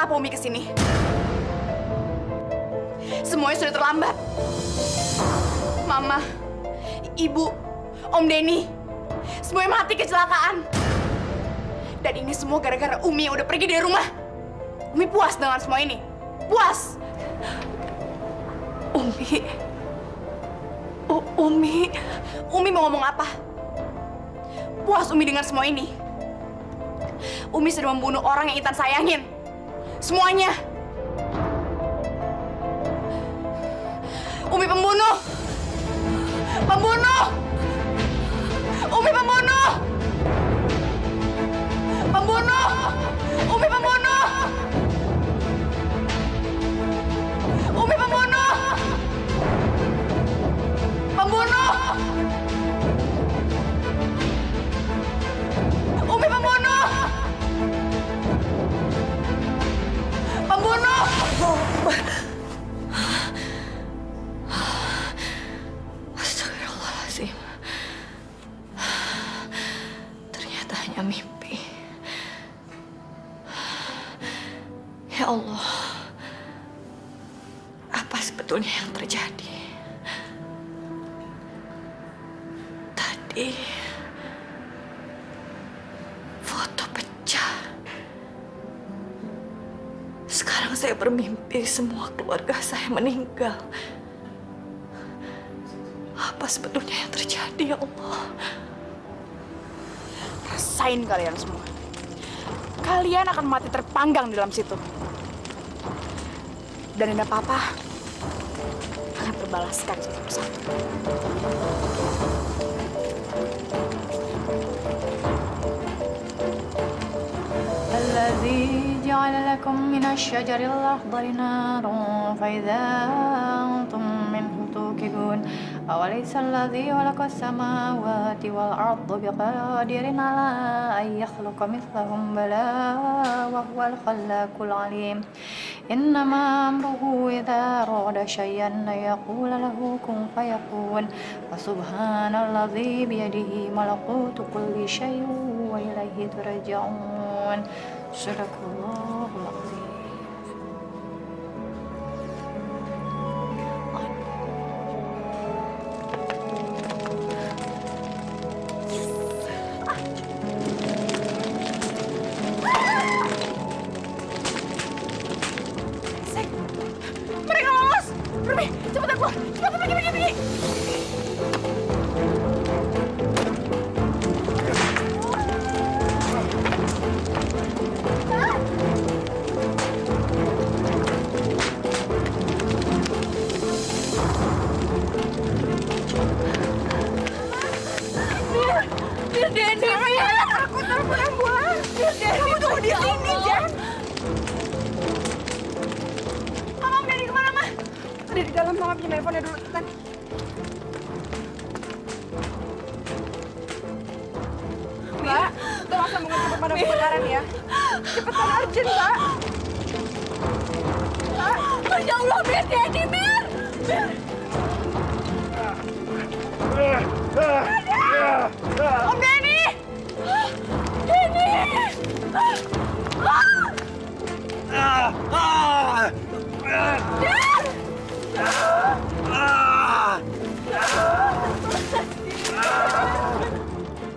apa Umi kesini? Semuanya sudah terlambat. Mama, Ibu, Om Denny, semuanya mati kecelakaan. Dan ini semua gara-gara Umi yang udah pergi dari rumah. Umi puas dengan semua ini? Puas? Umi mau ngomong apa? Puas Umi dengan semua ini? Umi sudah membunuh orang yang Intan sayangin. Semuanya. Umi pembunuh. Pembunuh. Umi pembunuh. Pembunuh. Umi pembunuh. Umi pembunuh. Pembunuh. Umi pembunuh. Pembunuh. Astagfirullahaladzim. Ternyata hanya mimpi. Ya Allah, apa sebetulnya yang terjadi? Tadi foto pecah. Sekarang saya bermimpi semua keluarga saya meninggal. Apa sebetulnya yang terjadi, ya Allah? Rasain kalian semua. Kalian akan mati terpanggang di dalam situ. Dan Nanda Papa akan terbalaskan satu persatu. الذي جعل لكم من الشجر الأخضر نارا فإذا أنتم منه توقدون أوليس الذي خلق السماوات والأرض بقادر على أن يخلق مثلهم بلى وهو الخلاق العليم إنما أمره إذا أراد شيئا أن يقول له كن فيكون فسبحان الذي بيده ملكوت كل شيء وإليه ترجعون صدق الله العظيم. Mereka lolos! Pergi! Cepetan keluar! Cepetan pergi! Biar Denny, aku telepon ambulans. Biar Denny tunggu di sini, Jan. Mama, Denny kemana, Ma? Ada di dalam, Mama pinjam handphonenya dulu, cepetan. Mbak, tolong sambungin ke pemadam kebakaran ya. Cepetan, urgent, Mbak. Mbak, ya Allah, biar Denny, biar. Om Denny! Denny!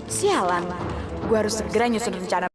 Sialan, gue harus segera nyusun rencana.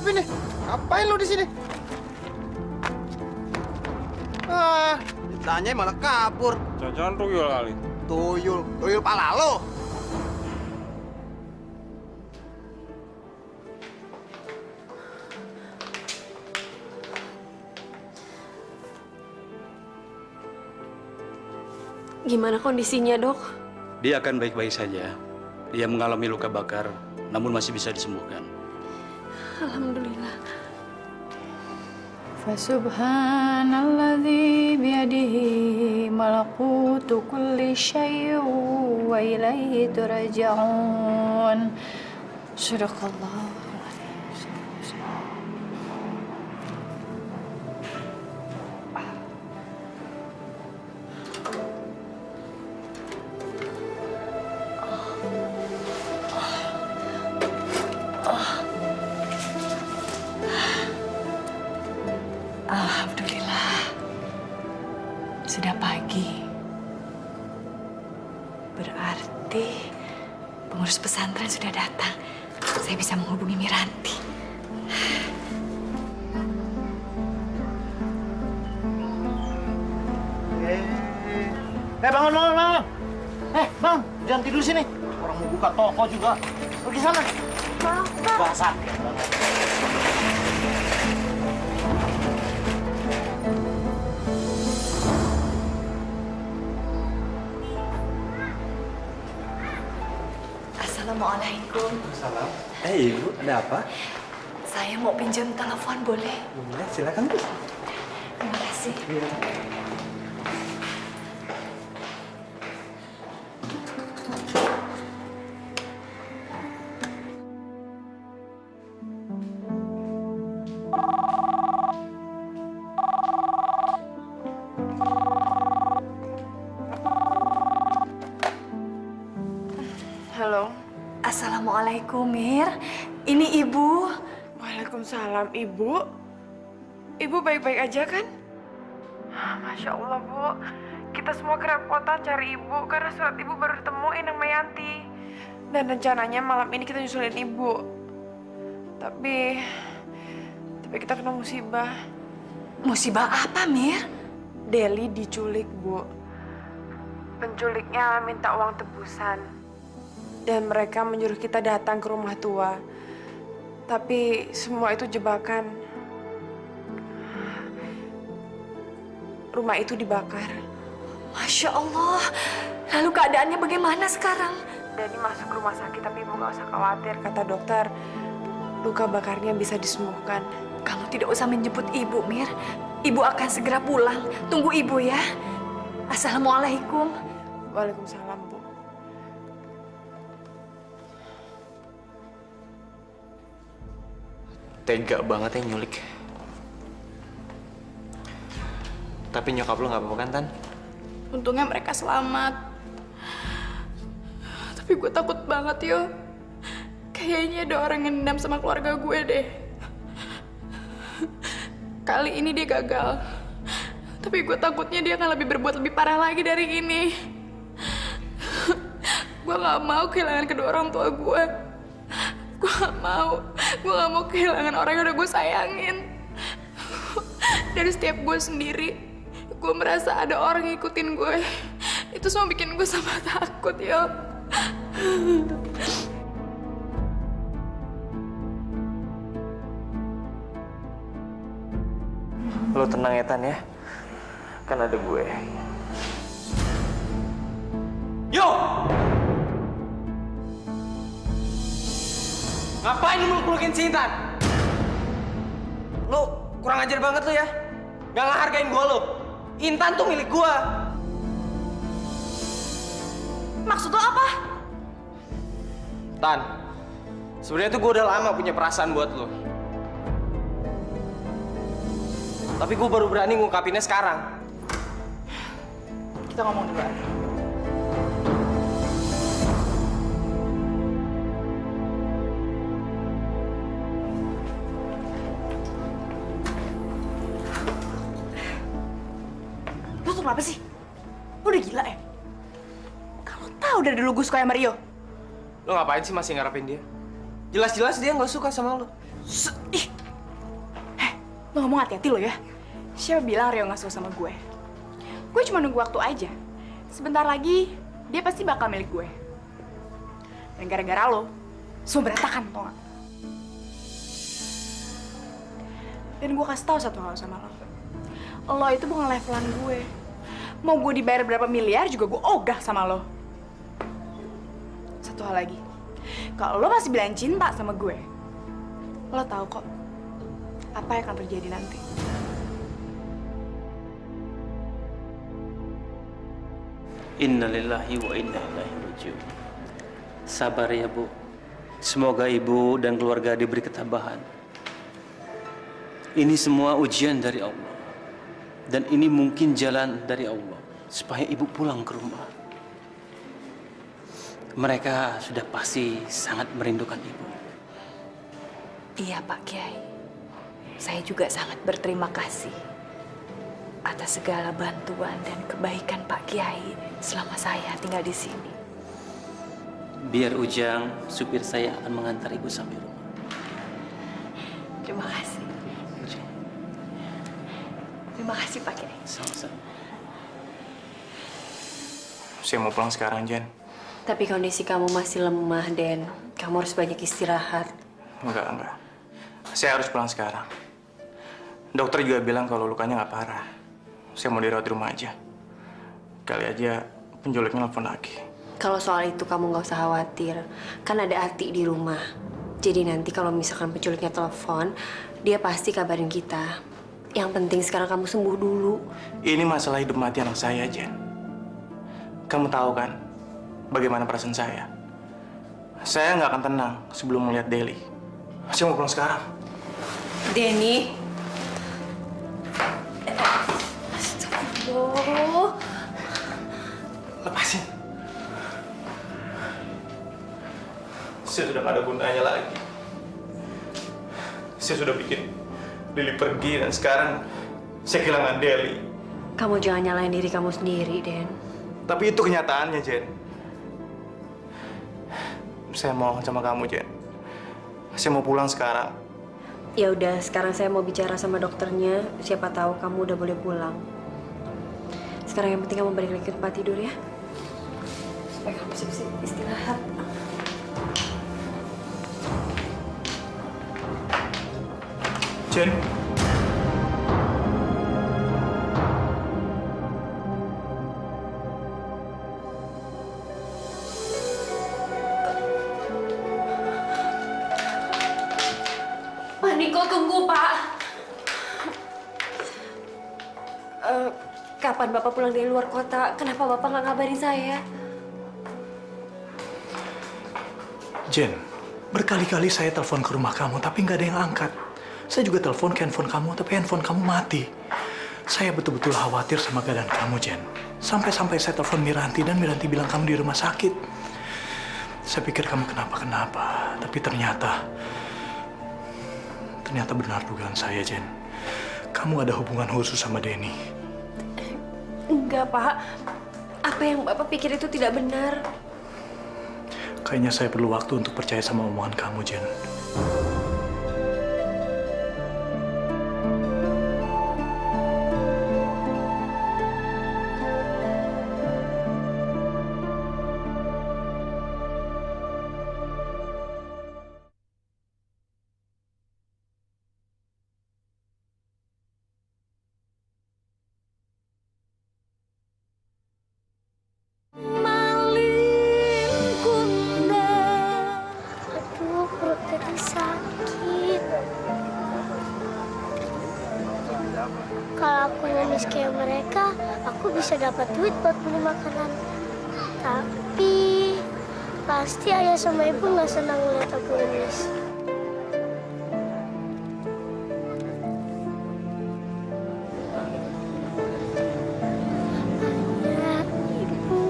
Kenapa nih? Ngapain lu di sini? Ditanya malah kabur. Jangan tuyul kali. Tuyul pala lo. Gimana kondisinya, Dok? Dia akan baik-baik saja. Dia mengalami luka bakar, namun masih bisa disembuhkan. Alhamdulillah. Fasubhanalladzi biyadihi malakutu kulli syai'in wa ilaihi turja'un. Sadaqallah. Alhamdulillah. Sudah pagi. Berarti pengurus pesantren sudah datang. Saya bisa menghubungi Miranti. Bangun. Bang, jangan tidur sini. Orang mau buka toko juga. Pergi sana. Basah. Assalamualaikum. Salam. Ibu, ada apa? Saya mau pinjam telepon, boleh? Boleh, silakan Bu. Terima kasih. Halo. Assalamualaikum, Mir. Ini Ibu. Waalaikumsalam, Ibu. Ibu baik-baik aja kan? Masya Allah, Bu. Kita semua kerepotan cari Ibu karena surat Ibu baru ditemuin sama Yanti. Dan rencananya malam ini kita nyusulin Ibu. Tapi kita kena musibah. Musibah apa, Mir? Deli diculik, Bu. Penculiknya minta uang tebusan. Dan mereka menyuruh kita datang ke rumah tua. Tapi semua itu jebakan. Rumah itu dibakar. Masya Allah. Lalu keadaannya bagaimana sekarang? Dani masuk rumah sakit, tapi Ibu nggak usah khawatir. Kata dokter, luka bakarnya bisa disembuhkan. Kamu tidak usah menjemput Ibu, Mir. Ibu akan segera pulang. Tunggu Ibu ya. Assalamualaikum. Waalaikumsalam, Bu. Tega banget yang nyulik. Tapi nyokap lo nggak apa-apa kan, Tan? Untungnya mereka selamat. Tapi gue takut banget, Yo. Kayaknya ada orang yang dendam sama keluarga gue deh. Kali ini dia gagal. Tapi gue takutnya dia akan berbuat lebih parah lagi dari ini. Gue gak mau kehilangan kedua orang tua gue. Gue gak mau kehilangan orang yang udah gue sayangin. Dari setiap gue sendiri, gue merasa ada orang yang ngikutin gue. Itu semua bikin gue sama takut, Yo. Lo tenang ya, Tan ya. Kan ada gue. Yo! Ngapain lu meluk-melukin si Intan? Lu kurang ajar banget lu ya. Gak ngehargain gua lu. Intan tuh milik gua. Maksud lo apa? Tan, sebenarnya tuh gua udah lama punya perasaan buat lu. Tapi gua baru berani ngungkapinnya sekarang. Kita ngomong di luar. Lu tuh kenapa sih? Lu udah gila ya? Kalau tahu dari dulu gue suka sama Rio. Lo ngapain sih masih ngarepin dia? Jelas-jelas dia nggak suka sama lo. Ih, Lo ngomong hati-hati lo ya. Siapa bilang Rio nggak suka sama gue? Gue cuma nunggu waktu aja. Sebentar lagi, dia pasti bakal milik gue. Dan gara-gara lo, semua berantakan, tau gak? Dan gue kasih tahu satu hal sama lo. Lo itu bukan levelan gue. Mau gue dibayar berapa miliar juga gue ogah sama lo. Satu hal lagi. Kalau lo masih bilang cinta sama gue, lo tahu kok apa yang akan terjadi nanti. Innalillahi wa inna ilaihi raji'un. Sabar ya, Bu. Semoga Ibu dan keluarga diberi ketabahan. Ini semua ujian dari Allah. Dan ini mungkin jalan dari Allah supaya Ibu pulang ke rumah. Mereka sudah pasti sangat merindukan Ibu. Iya, Pak Kiai. Saya juga sangat berterima kasih atas segala bantuan dan kebaikan Pak Kiai selama saya tinggal di sini. Biar Ujang, supir saya akan mengantar Ibu sampai rumah. Terima kasih. Ujang, Terima kasih Pak Kiai. sama-sama. Saya mau pulang sekarang, Jen. Tapi kondisi kamu masih lemah, Den. Kamu harus banyak istirahat. Enggak. Saya harus pulang sekarang. Dokter juga bilang kalau lukanya nggak parah. Saya mau dirawat di rumah aja. Kali aja penculiknya nelfon lagi. Kalau soal itu kamu nggak usah khawatir. Kan ada Ati di rumah. Jadi nanti kalau misalkan penculiknya telepon, dia pasti kabarin kita. Yang penting sekarang kamu sembuh dulu. Ini masalah hidup mati anak saya, Jen. Kamu tahu kan bagaimana perasaan saya? Saya nggak akan tenang sebelum melihat Deli. Saya mau pulang sekarang. Denny. Astagfirullah. Lepasin. Saya sudah nggak ada gunanya lagi. Saya sudah bikin Lili pergi dan sekarang saya kehilangan Deli. Kamu jangan nyalain diri kamu sendiri, Den. Tapi itu kenyataannya, Jen. Saya mohon sama kamu, Jen. Saya mau pulang sekarang. Ya udah, sekarang saya mau bicara sama dokternya. Siapa tahu kamu udah boleh pulang. Sekarang yang penting kamu balik lagi ke tempat tidur ya. Supaya kamu bisa istirahat. Jen. Pak Niko, tunggu, Pak. Kapan Bapak pulang dari luar kota? Kenapa Bapak nggak ngabarin saya? Jen, berkali-kali saya telepon ke rumah kamu, tapi nggak ada yang angkat. Saya juga telepon ke handphone kamu, tapi handphone kamu mati. Saya betul-betul khawatir sama keadaan kamu, Jen. Sampai-sampai saya telepon Miranti, dan Miranti bilang kamu di rumah sakit. Saya pikir kamu kenapa-kenapa, tapi ternyata benar dugaan saya, Jen. Kamu ada hubungan khusus sama Denny. Enggak, Pak. Apa yang Bapak pikir itu tidak benar. Kayaknya saya perlu waktu untuk percaya sama omongan kamu, Jen. Aduh, perut tadi sakit. Kalau aku nangis kayak mereka, aku bisa dapat duit buat beli makanan. Tapi pasti ayah sama ibu nggak senang lihat aku nangis. Ayah, ibu.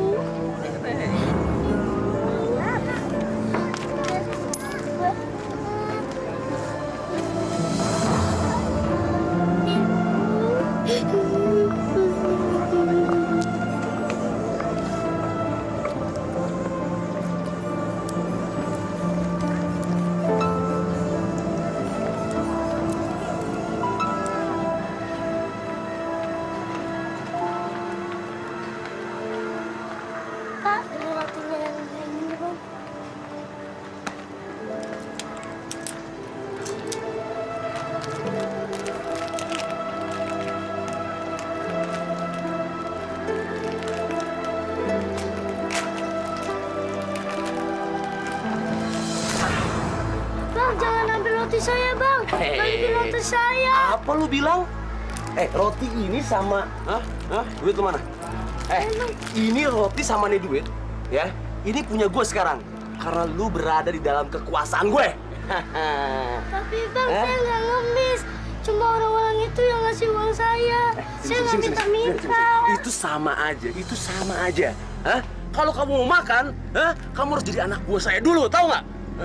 saya, Bang. Balikin roti saya. Apa lu bilang? Roti ini sama... Duit lu mana? Ini roti sama nih duit, ya. Ini punya gue sekarang. Karena lu berada di dalam kekuasaan gue. Tapi Bang, saya nggak ngemis. Cuma orang-orang itu yang ngasih uang saya. Saya nggak minta-minta. Itu sama aja. Hah? Kalau kamu mau makan, kamu harus jadi anak buah saya dulu, tahu nggak?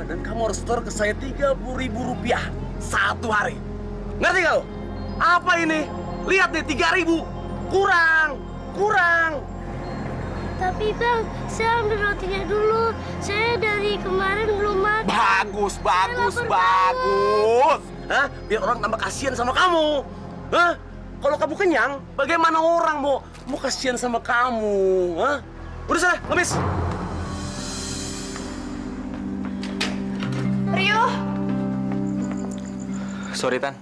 Dan kamu harus setor ke saya 30.000 rupiah satu hari. Ngerti nggak lo? Apa ini? Lihat nih, 3.000. Kurang. Tapi Bang, saya ambil rotinya dulu. Saya dari kemarin belum makan. Bagus. Hah? Biar orang tambah kasihan sama kamu. Hah? Kalau kamu kenyang, bagaimana orang mau kasihan sama kamu? Hah? Udah sana, ngemis. Rio! Sorry, Tan.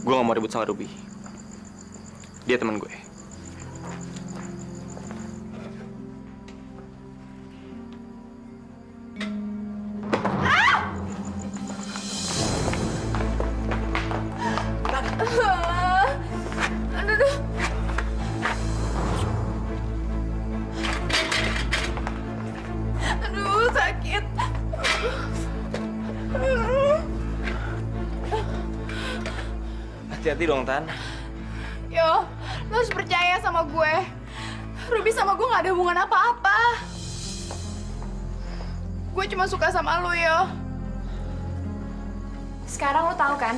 Gue gak mau ribut sama Ruby. Dia teman gue. Aduh, sakit. Hati-hati dong, Tan. Yo, lo harus percaya sama gue. Ruby sama gue gak ada hubungan apa-apa. Gue cuma suka sama lo, Yo. Sekarang lo tahu kan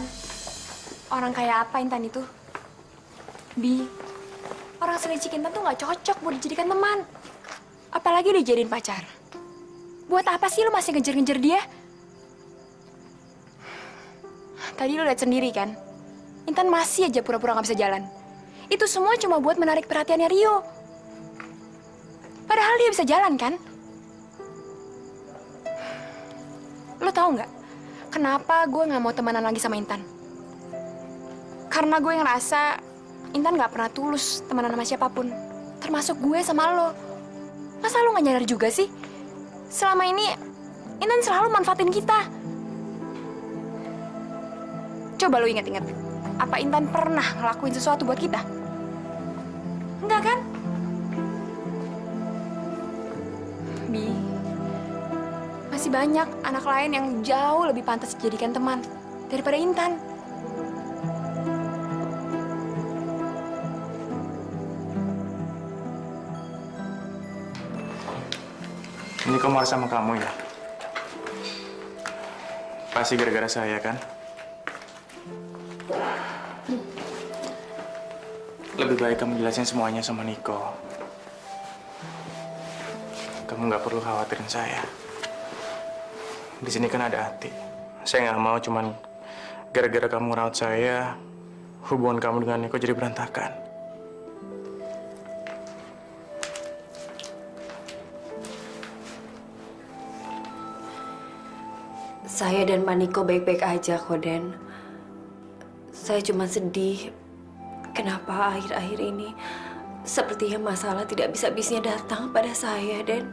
orang kayak apa Intan itu? Bi, orang selicik Intan tuh nggak cocok buat dijadikan teman. Apalagi dijadiin pacar. Buat apa sih lo masih ngejar-ngejar dia? Tadi lo lihat sendiri kan, Intan masih aja pura-pura nggak bisa jalan. Itu semua cuma buat menarik perhatiannya Rio. Padahal dia bisa jalan kan? Lo tahu nggak? Kenapa gue nggak mau temenan lagi sama Intan? Karena gue ngerasa Intan nggak pernah tulus temenan sama siapapun, termasuk gue sama lo. Masa lo nggak nyadar juga sih? Selama ini Intan selalu manfaatin kita. Coba lo ingat-ingat, apa Intan pernah ngelakuin sesuatu buat kita? Enggak kan? Bi, masih banyak anak lain yang jauh lebih pantas dijadikan teman daripada Intan. Ini kok marah sama kamu ya? Pasti gara-gara saya kan? Lebih baik kamu jelasin semuanya sama Niko. Kamu nggak perlu khawatirin saya. Di sini kan ada Ati. Saya nggak mau cuman gara-gara kamu rawat saya, hubungan kamu dengan Niko jadi berantakan. Saya dan Maniko baik-baik aja kok, Den. Saya cuma sedih. Kenapa akhir-akhir ini sepertinya masalah tidak bisa-bisanya datang pada saya, Den.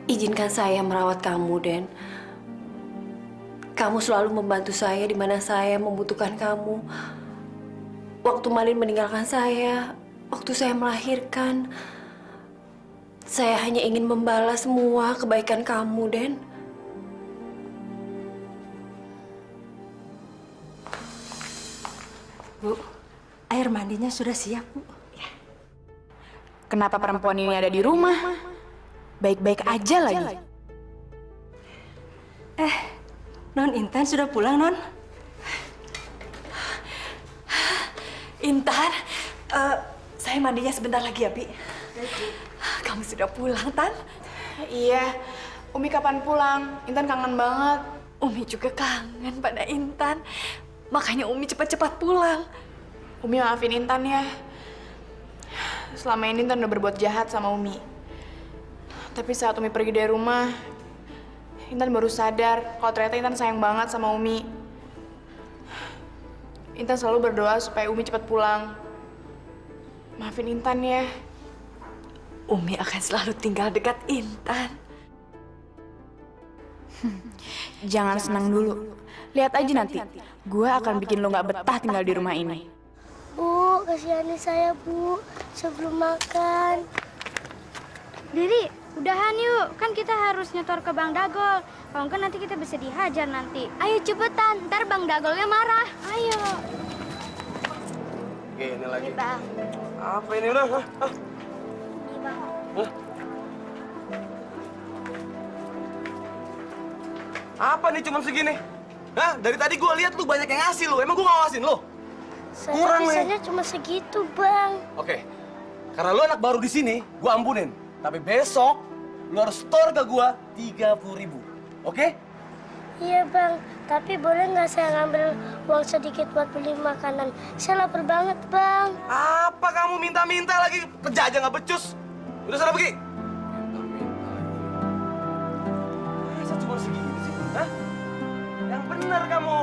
Izinkan saya merawat kamu, Den. Kamu selalu membantu saya di mana saya membutuhkan kamu. Waktu Malin meninggalkan saya, waktu saya melahirkan, saya hanya ingin membalas semua kebaikan kamu, Den. Bu, air mandinya sudah siap, Bu. Kenapa perempuan ini ada di rumah? Baik-baik aja lagi. Non Intan sudah pulang, Non? Intan, saya mandinya sebentar lagi ya, Bi. Kamu sudah pulang, Tan? Iya, Umi kapan pulang? Intan kangen banget. Umi juga kangen pada Intan. Makanya Umi cepat-cepat pulang. Umi maafin Intan ya. Selama ini Intan udah berbuat jahat sama Umi. Tapi saat Umi pergi dari rumah, Intan baru sadar kalau ternyata Intan sayang banget sama Umi. Intan selalu berdoa supaya Umi cepat pulang. Maafin Intan ya. Umi akan selalu tinggal dekat Intan. Jangan senang dulu. Lihat aja nanti. Gue akan bikin lo nggak betah tinggal di rumah ini. Bu, kasihani saya, Bu. Sebelum makan. Diri, udahan yuk. Kan kita harus nyetor ke Bang Dagol. Kalau enggak nanti kita bisa dihajar nanti. Ayo cepetan, ntar Bang Dagolnya marah. Ayo. Oke, ini lagi. Ini, Bang. Apa ini udah? Hah? Ini, Bang. Hah? Apa nih cuma segini? Hah? Dari tadi gue lihat lu banyak yang ngasih lu. Emang gue nggak ngawasin lu? Saya Kurang nih. bisanya cuma segitu, Bang. Oke. Karena lu anak baru di sini, gue ampunin. Tapi besok lu harus store ke gue 30.000. Oke? Iya, Bang. Tapi boleh nggak saya ngambil uang sedikit buat beli makanan? Saya lapar banget, Bang. Apa kamu minta-minta lagi? Kerja aja nggak becus. Udah sana pergi. Masa cuma segini sih? Hah? Yang benar kamu.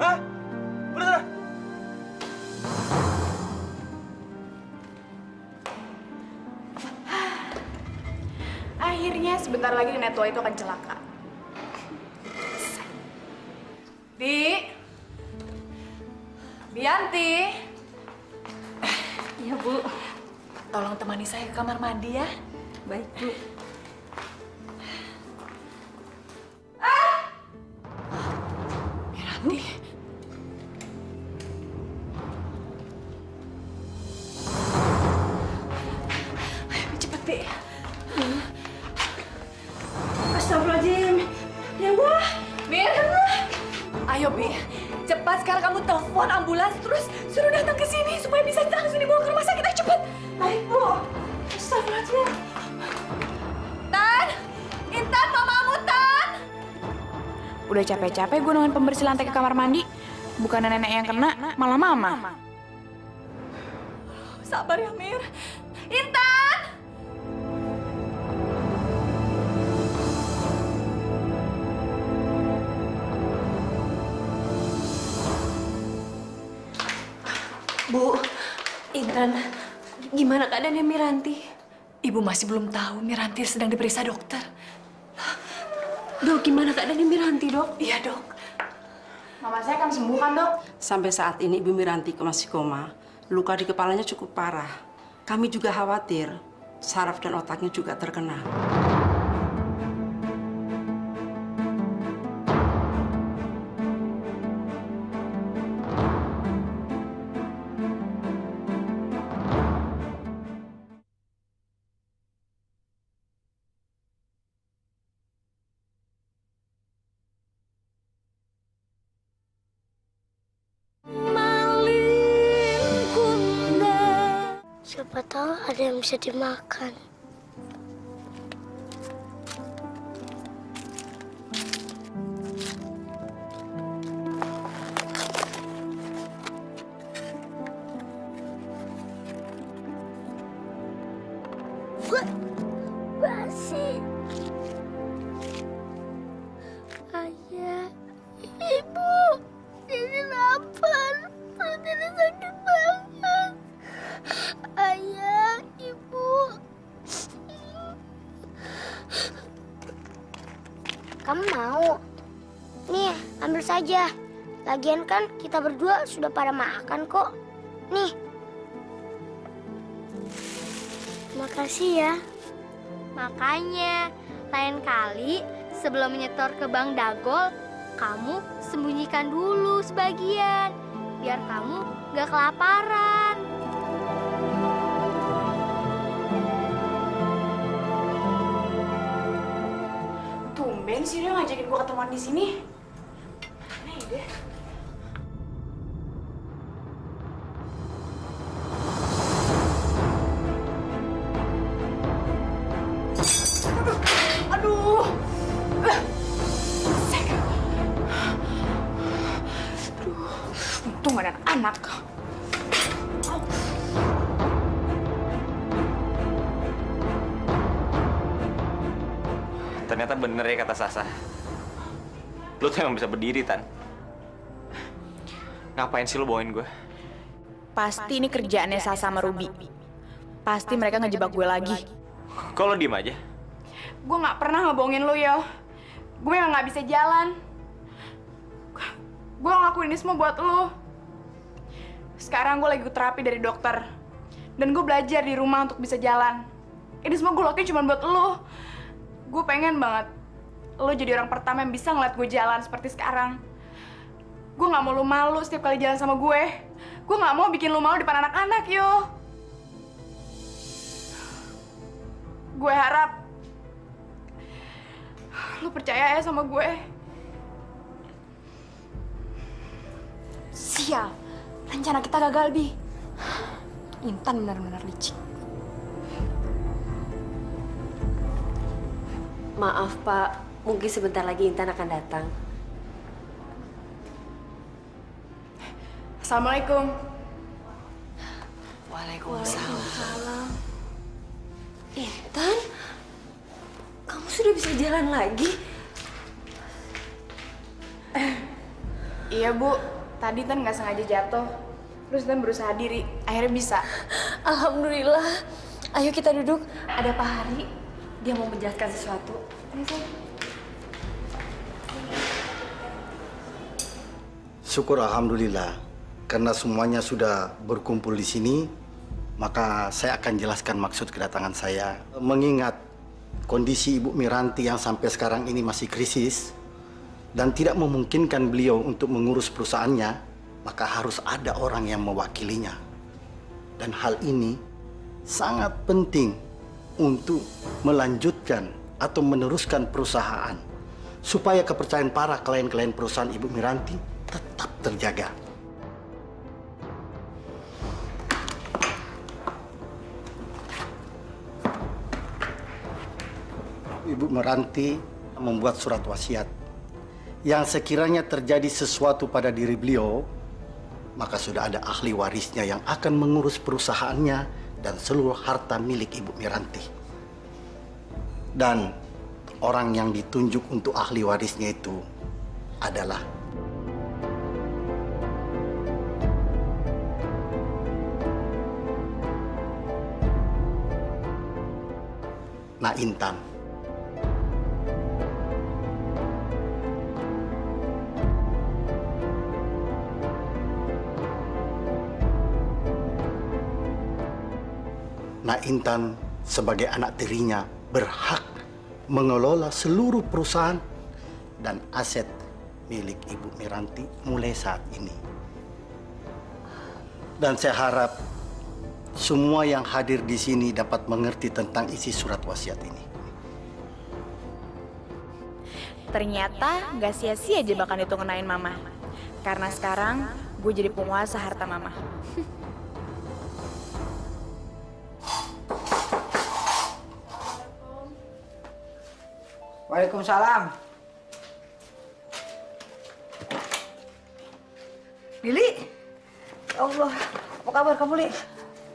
Hah? Udah sana. Akhirnya sebentar lagi nenek tua itu akan celaka. Bi, Bianti. Iya, Bu. Tolong temani saya ke kamar mandi ya. Baik, Bu. Miranti. Ayo, cepet, Bi. Astagfirullahaladzim. Ya wah, Mirna. Ayo, Bi. Cepat sekarang kamu telepon ambulans terus suruh datang ke sini supaya bisa langsung dibawa ke rumah sakit. Ayo cepat. Baik, Bu. Astagfirullahaladzim. Tan! Intan, mamamu, Tan! Udah capek-capek gue nungguin pembersih lantai ke kamar mandi. Bukan nenek yang kena, malah mama. Sabar ya, Mir. Intan! Bu, Intan, gimana keadaannya Miranti? Ibu masih belum tahu Miranti sedang diperiksa dokter. Dok, gimana keadaannya Miranti, Dok? Iya, Dok. Mama saya akan sembuh kan, Dok? Sampai saat ini Ibu Miranti masih koma. Luka di kepalanya cukup parah. Kami juga khawatir saraf dan otaknya juga terkena. Siapa tahu ada yang bisa dimakan. Wah, basi. Ayah, Ibu, ini lapar. Perut ini sakit banget. Ayah, Ibu. Kamu mau? Nih, ambil saja. Lagian kan kita berdua sudah pada makan kok. Nih. Makasih ya. Makanya, lain kali sebelum menyetor ke Bang Dagol, kamu sembunyikan dulu sebagian. Biar kamu gak kelaparan. Tumben sih dia ngajakin gue ketemuan di sini. Aneh deh. Aduh. Sek. Aduh. Untung ada anak. Ternyata bener ya kata Sasa. Lu tuh emang bisa berdiri, Tan. Ngapain sih lu bawain gue? Pasti ini kerjaannya Sasa sama Ruby. Pasti mereka ngejebak gue lagi. Kok lo diem aja? Gue nggak pernah ngebohongin lo, Yo. Gue memang nggak bisa jalan. Gue ngelakuin ini semua buat lo. Sekarang gue lagi terapi dari dokter. Dan gue belajar di rumah untuk bisa jalan. Ini semua gue lakuin cuma buat lo. Gue pengen banget lo jadi orang pertama yang bisa ngeliat gue jalan seperti sekarang. Gue gak mau lo malu setiap kali jalan sama gue. Gue gak mau bikin lo malu depan anak-anak, yo. Gue harap lo percaya ya sama gue. Sial, rencana kita gagal, Bi. Intan benar-benar licik. Maaf, Pak. Mungkin sebentar lagi Intan akan datang. Assalamualaikum. Waalaikumsalam. Intan, kamu sudah bisa jalan lagi? Iya, Bu. Tadi Tan nggak sengaja jatuh. Terus Tan berusaha diri. Akhirnya bisa. Alhamdulillah. Ayo kita duduk. Ada Pak Hari. Dia mau menjelaskan sesuatu. Syukur alhamdulillah. Karena semuanya sudah berkumpul di sini, maka saya akan jelaskan maksud kedatangan saya. Mengingat kondisi Ibu Miranti yang sampai sekarang ini masih krisis dan tidak memungkinkan beliau untuk mengurus perusahaannya, maka harus ada orang yang mewakilinya. Dan hal ini sangat penting untuk melanjutkan atau meneruskan perusahaan supaya kepercayaan para klien-klien perusahaan Ibu Miranti tetap terjaga. Ibu Miranti membuat surat wasiat yang sekiranya terjadi sesuatu pada diri beliau, maka sudah ada ahli warisnya yang akan mengurus perusahaannya dan seluruh harta milik Ibu Miranti. Dan orang yang ditunjuk untuk ahli warisnya itu adalah Nak Intan. Nak Intan sebagai anak tirinya berhak mengelola seluruh perusahaan dan aset milik Ibu Miranti mulai saat ini. Dan saya harap semua yang hadir di sini dapat mengerti tentang isi surat wasiat ini. Ternyata nggak sia-sia jebakan itu ngenain Mama. Karena sekarang gue jadi penguasa harta Mama. Waalaikumsalam. Lili, ya Allah, apa kabar kamu, Li?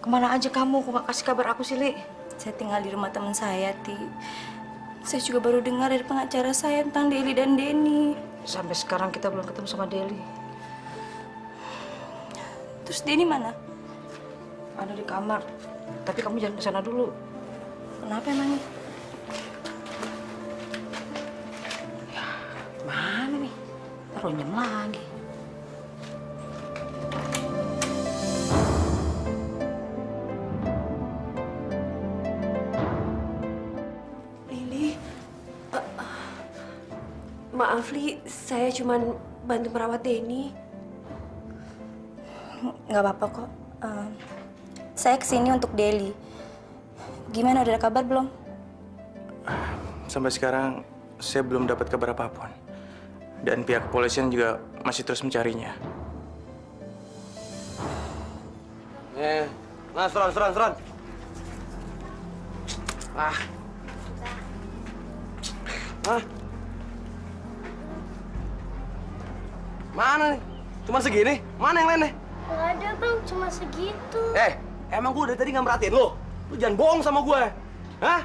Kemana aja kamu? Kok gak kasih kabar aku sih, Li? Saya tinggal di rumah teman saya, Ti. Saya juga baru dengar dari pengacara saya tentang Deli dan Denny. Sampai sekarang kita belum ketemu sama Deli. Terus Denny mana? Ada di kamar. Tapi kamu jangan ke sana dulu. Kenapa emangnya? Mana nih? Taruh nyem lagi. Maaf, Li, saya cuma bantu merawat Denny. Nggak apa-apa kok. Saya kesini untuk Deli. Gimana, udah ada kabar belum? Sampai sekarang saya belum dapat kabar apapun. Dan pihak kepolisian juga masih terus mencarinya. Nah, seron. Mana nih? Cuma segini? Mana yang lainnya? Nggak ada, Bang. Cuma segitu. Emang gue dari tadi nggak merhatiin lo? Lu jangan bohong sama gue. Hah?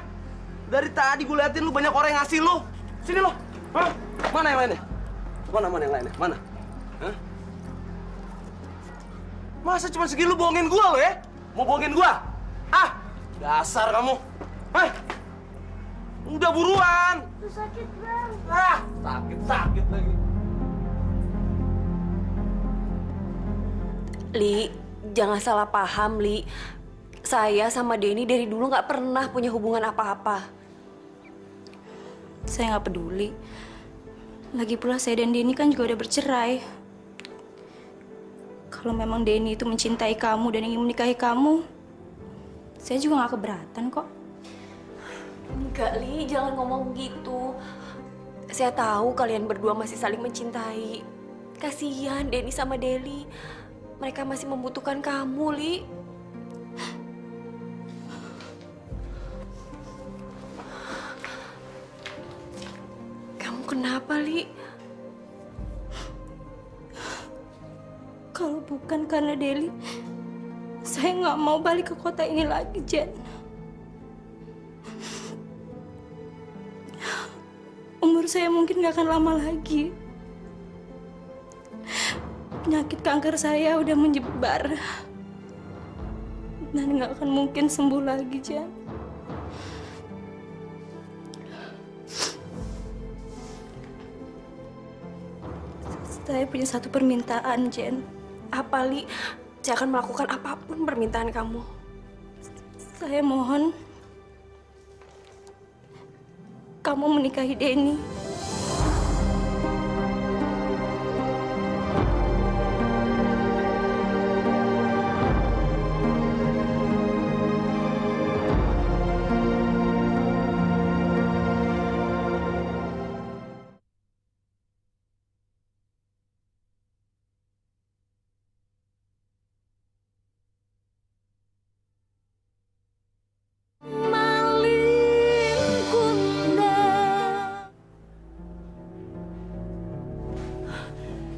Dari tadi gue liatin lu banyak orang yang ngasih lu. Sini lo. Hah? Mana yang lainnya? Mana yang lainnya? Mana? Hah? Masa cuma segini lu bohongin gue lo ya? Mau bohongin gue? Ah! Dasar kamu. Hah? Udah buruan. Sakit, Bang. Ah, sakit lagi. Li, jangan salah paham, Li. Saya sama Denny dari dulu nggak pernah punya hubungan apa-apa. Saya nggak peduli. Lagi pula saya dan Denny kan juga udah bercerai. Kalau memang Denny itu mencintai kamu dan ingin menikahi kamu, saya juga nggak keberatan kok. Enggak, Li, jangan ngomong gitu. Saya tahu kalian berdua masih saling mencintai. Kasihan Denny sama Deli. Mereka masih membutuhkan kamu, Li. Kamu kenapa, Li? Kalau bukan karena Deli, saya nggak mau balik ke kota ini lagi, Jen. Umur saya mungkin nggak akan lama lagi. Penyakit kanker saya udah menyebar. Dan nggak akan mungkin sembuh lagi, Jen. Saya punya satu permintaan, Jen. Apa, Li? Saya akan melakukan apapun permintaan kamu. Saya mohon kamu menikahi Denny.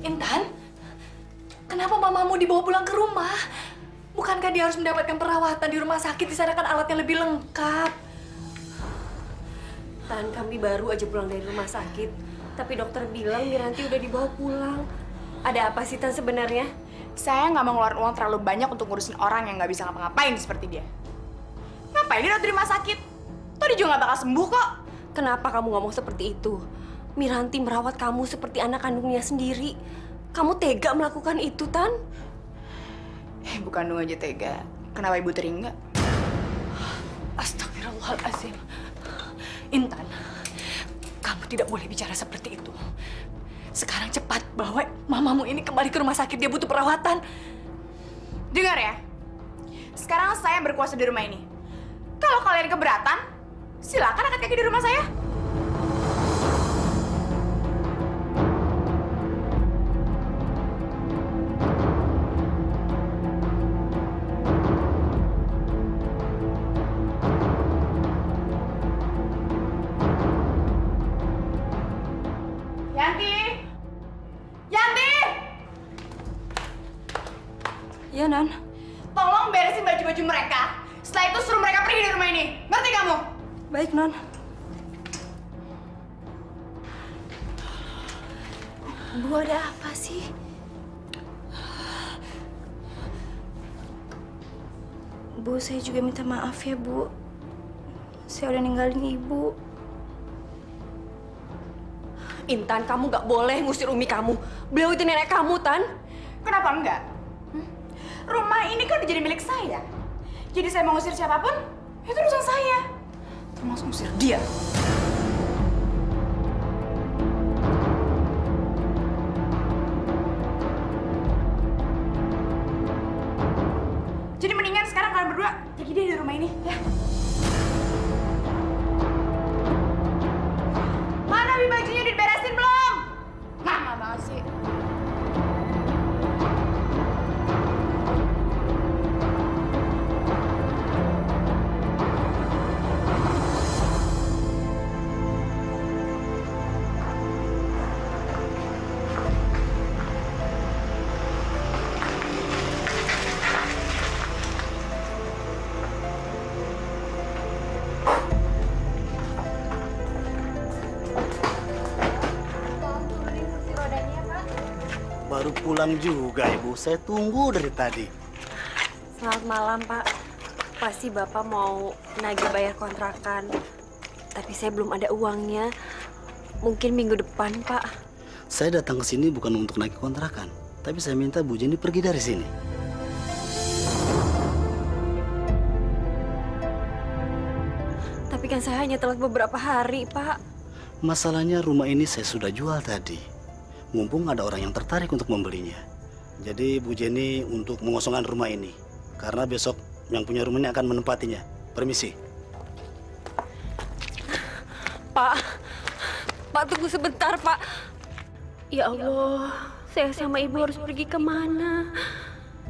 Intan, kenapa mamamu dibawa pulang ke rumah? Bukankah dia harus mendapatkan perawatan di rumah sakit? Di sana kan alatnya lebih lengkap. Tan, kami baru aja pulang dari rumah sakit. Tapi dokter bilang Miranti udah dibawa pulang. Ada apa sih, Tan, sebenarnya? Saya nggak mau ngeluarin uang terlalu banyak untuk ngurusin orang yang nggak bisa ngapa-ngapain seperti dia. Ngapain dia di rumah sakit? Toh dia juga nggak bakal sembuh kok. Kenapa kamu ngomong seperti itu? Miranti merawat kamu seperti anak kandungnya sendiri. Kamu tega melakukan itu, Tan? Ibu kandung aja tega. Kenapa ibu teringat? Astagfirullahaladzim. Intan, kamu tidak boleh bicara seperti itu. Sekarang cepat bawa mamamu ini kembali ke rumah sakit. Dia butuh perawatan. Dengar ya. Sekarang saya berkuasa di rumah ini. Kalau kalian keberatan, silakan angkat kaki di rumah saya. Yanti! Yanti! Ya, Non. Tolong beresin baju-baju mereka. Setelah itu suruh mereka pergi dari rumah ini. Ngerti kamu? Baik, Non. Bu, ada apa sih? Bu, saya juga minta maaf ya, Bu. Saya udah ninggalin Ibu. Intan, kamu gak boleh ngusir Umi kamu. Beliau itu nenek kamu, Tan. Kenapa enggak? Rumah ini kan udah jadi milik saya. Jadi saya mau ngusir siapapun, itu urusan saya. Termasuk ngusir dia. Jadi mendingan sekarang kalian berdua pergi deh dari rumah ini, ya. Mana bajunya diberesin belum? Lama banget sih. Baru pulang juga, Ibu. Saya tunggu dari tadi. Selamat malam, Pak. Pasti Bapak mau nagih bayar kontrakan. Tapi saya belum ada uangnya. Mungkin minggu depan, Pak. Saya datang ke sini bukan untuk naik kontrakan, tapi saya minta Bu Jenny pergi dari sini. Tapi kan saya hanya telat beberapa hari, Pak. Masalahnya rumah ini saya sudah jual tadi. Mumpung ada orang yang tertarik untuk membelinya. Jadi Bu Jenny untuk mengosongkan rumah ini. Karena besok yang punya rumah ini akan menempatinya. Permisi. Pak, tunggu sebentar, Pak. Ya Allah, saya sama Ibu harus pergi kemana?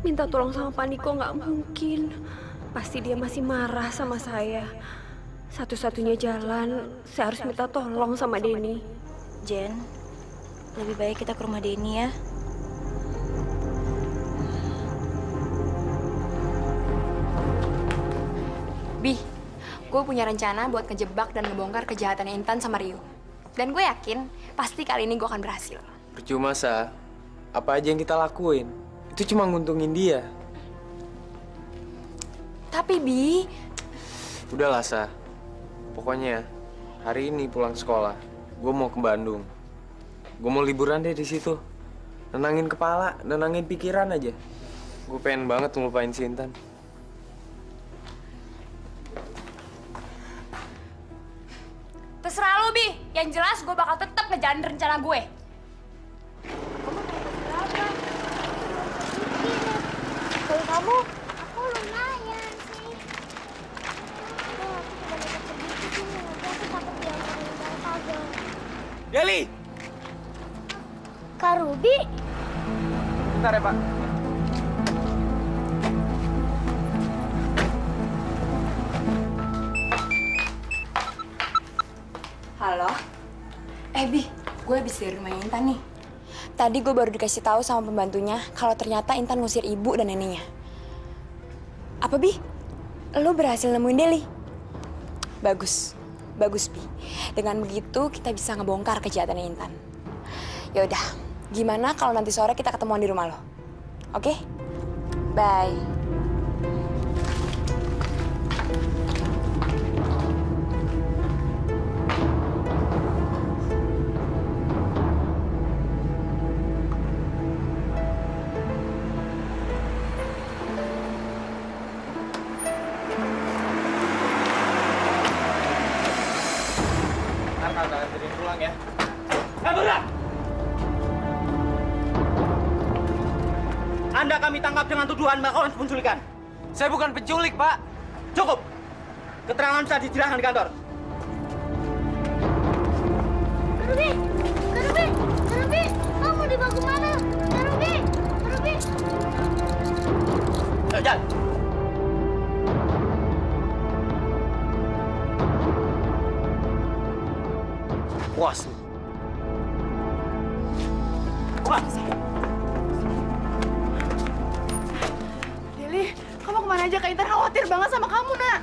Minta tolong sama Pak Niko nggak mungkin. Pasti dia masih marah sama saya. Satu-satunya jalan, saya harus minta tolong sama Denny. Jen, lebih baik kita ke rumah Denny ya. Bi, gue punya rencana buat ngejebak dan ngebongkar kejahatan Intan sama Rio. Dan gue yakin, pasti kali ini gue akan berhasil. Percuma, Sa. Apa aja yang kita lakuin, itu cuma nguntungin dia. Tapi, Bi... Udahlah, Sa. Pokoknya, hari ini pulang sekolah, gue mau ke Bandung. Gue mau liburan deh di situ. Nenangin kepala, nenangin pikiran aja. Gue pengen banget ngelupain si Intan. Terserah lu, Bi. Yang jelas gue bakal tetap ngejalanin rencana gue. Kalau kamu, aku lumayan sih. Aduh, aku cuma dapat sedikit ini. Nanti aku takut diomongin Bang Dagol. Deli! Kak Ruby, Bentar ya, Pak. Halo? Bi, gue habis dari rumah Intan nih. Tadi gue baru dikasih tahu sama pembantunya kalau ternyata Intan ngusir ibu dan neneknya. Apa, Bi? Lo berhasil nemuin Deli? Bagus. Bagus, Bi. Dengan begitu kita bisa ngebongkar kejahatan Intan. Ya udah, gimana kalau nanti sore kita ketemuan di rumah lo? Oke? Bye. Ntar anterin pulang ya. Bergerak! Anda kami tangkap dengan tuduhan melakukan penculikan. Saya bukan penculik, Pak. Cukup. Keterangan bisa dijelaskan di kantor. Kak Ruby, Kak Ruby, Kak Ruby, kamu dibawa kemana? Kak Ruby, Kak Ruby. Ayo, jalan. Puas. Deli, kamu kemana aja? Kak Intan khawatir banget sama kamu, nak.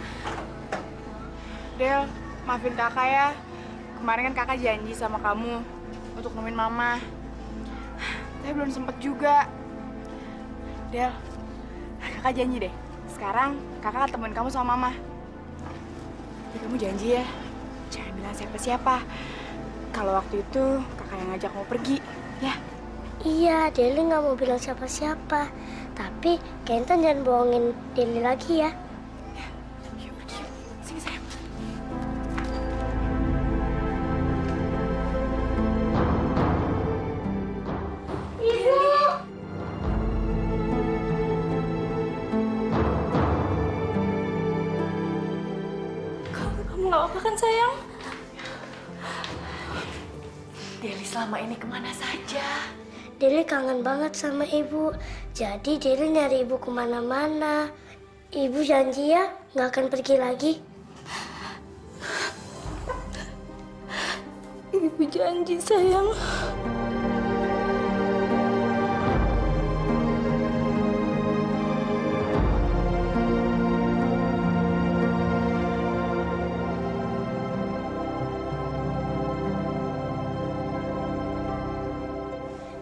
Del, maafin kakak ya. Kemarin kan kakak janji sama kamu untuk nemuin mama. Tapi belum sempet juga. Del, kakak janji deh. Sekarang kakak akan temuin kamu sama mama. Tapi kamu janji ya, jangan bilang siapa-siapa. Kalau waktu itu kakak yang ngajak mau pergi, ya? Iya, Deli nggak mau bilang siapa-siapa. Tapi Kak Intan jangan bohongin Deli lagi ya. Yuk, pergi yuk. Sini, sayang. Ibu! Kamu nggak apa-apa kan, sayang? Deli selama ini kemana saja? Deli kangen banget sama ibu. Jadi Deli nyari ibu kemana-mana. Ibu janji ya nggak akan pergi lagi. Ibu janji, sayang.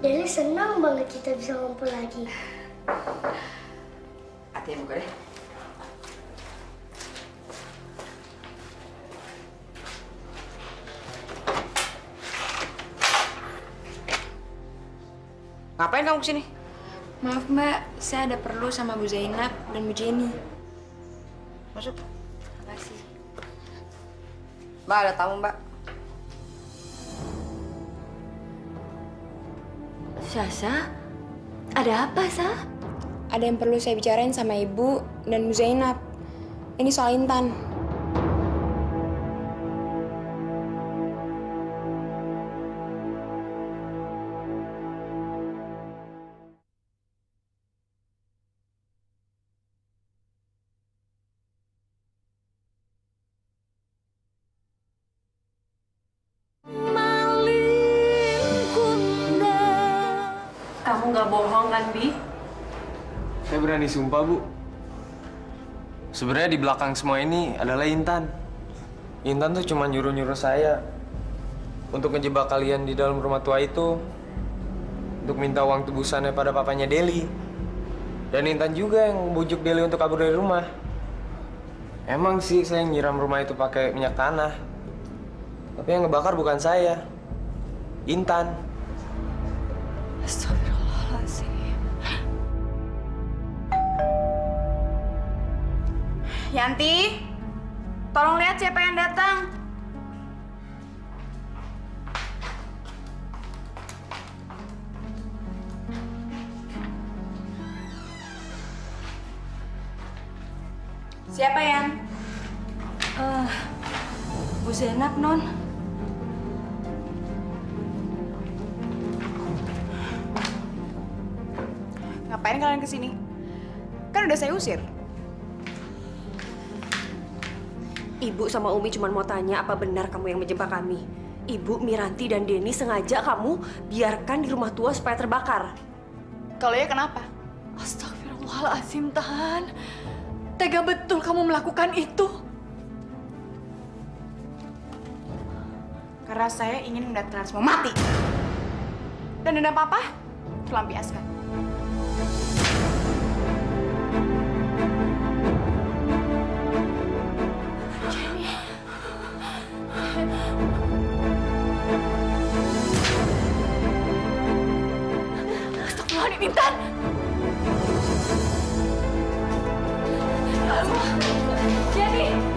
Deli senang banget kita bisa ngumpul lagi. Hati buka deh. Ngapain kamu kesini? Maaf Mbak, saya ada perlu sama Bu Zainab dan Bu Jenny. Masuk. Makasih. Mbak, ada tamu, Mbak. Sasa, ada apa, Sa? Ada yang perlu saya bicarain sama Ibu dan Bu Zainab. Ini soal Intan. Kamu nggak bohong kan, Bi? Saya berani sumpah, Bu. Sebenarnya di belakang semua ini adalah Intan. Intan tuh cuma nyuruh-nyuruh saya untuk ngejebak kalian di dalam rumah tua itu, untuk minta uang tebusannya pada papanya Deli. Dan Intan juga yang bujuk Deli untuk kabur dari rumah. Emang sih saya nyiram rumah itu pakai minyak tanah. Tapi yang ngebakar bukan saya. Intan. Astagfirullahaladzim. Yanti, tolong lihat siapa yang datang. Siapa, Yan? Bu Zainab, Non. Ngapain kalian kesini? Kan udah saya usir. Ibu sama Umi cuma mau tanya apa benar kamu yang menjebak kami. Ibu, Miranti, dan Denny sengaja kamu biarkan di rumah tua supaya terbakar. Kalau ya kenapa? Astagfirullahaladzim, Tan. Tega betul kamu melakukan itu. Karena saya ingin melihat kalian semua mati. Dan dendam papa terlampiaskan. Astagfirullahaladzim, Intan. Jenny.